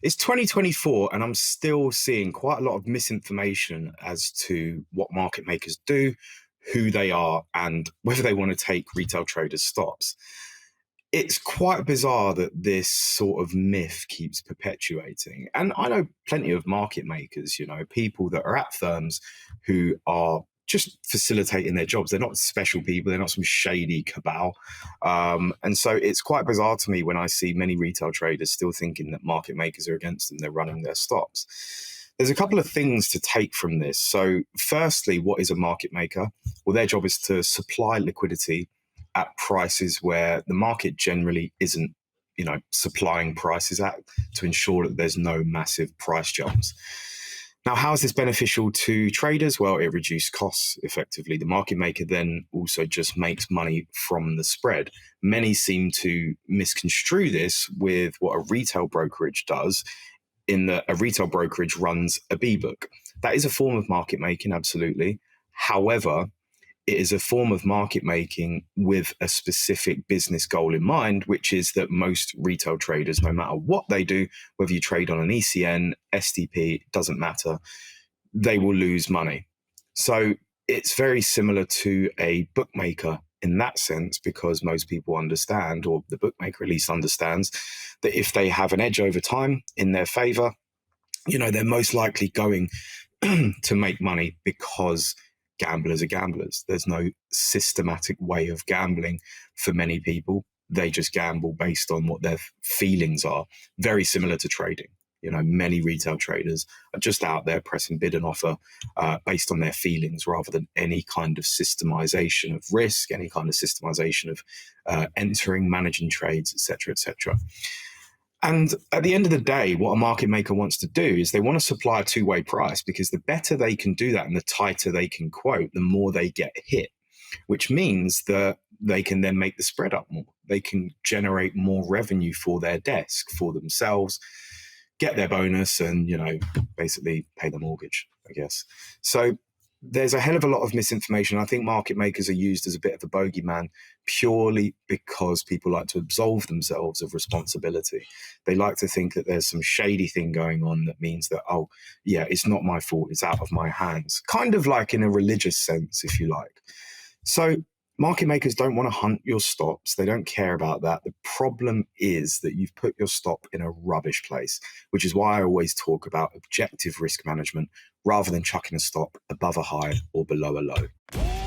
It's 2024, and I'm still seeing quite a lot of misinformation as to what market makers do, who they are, and whether they want to take retail traders' stops. It's quite bizarre that this sort of myth keeps perpetuating. And I know plenty of market makers, people that are at firms who are just facilitating their jobs. They're not special people, they're not some shady cabal. And so it's quite bizarre to me when I see many retail traders still thinking that market makers are against them, they're running their stops. There's a couple of things to take from this. So, firstly, what is a market maker? Well, their job is to supply liquidity at prices where the market generally isn't, supplying prices at, to ensure that there's no massive price jumps. Now, how is this beneficial to traders? Well, it reduces costs effectively. The market maker then also just makes money from the spread. Many seem to misconstrue this with what a retail brokerage does, in that a retail brokerage runs a B book. That is a form of market making, absolutely. However, it is a form of market making with a specific business goal in mind, which is that most retail traders, no matter what they do, whether you trade on an ECN, STP, doesn't matter, they will lose money. So it's very similar to a bookmaker in that sense, because most people understand, or the bookmaker at least understands, that if they have an edge over time in their favor, they're most likely going to make money, because gamblers are gamblers. There's no systematic way of gambling for many people. They just gamble based on what their feelings are. Very similar to trading. Many retail traders are just out there pressing bid and offer based on their feelings, rather than any kind of systemization of risk, any kind of systemization of entering, managing trades, etc., etc. And at the end of the day, what a market maker wants to do is they want to supply a two-way price, because the better they can do that and the tighter they can quote, the more they get hit, which means that they can then make the spread up more. They can generate more revenue for their desk, for themselves, get their bonus, and, basically pay the mortgage, I guess. So there's a hell of a lot of misinformation. I think market makers are used as a bit of a bogeyman purely because people like to absolve themselves of responsibility. They like to think that there's some shady thing going on that means that, oh, yeah, it's not my fault, it's out of my hands. Kind of like in a religious sense, if you like. So market makers don't want to hunt your stops. They don't care about that. The problem is that you've put your stop in a rubbish place, which is why I always talk about objective risk management rather than chucking a stop above a high or below a low.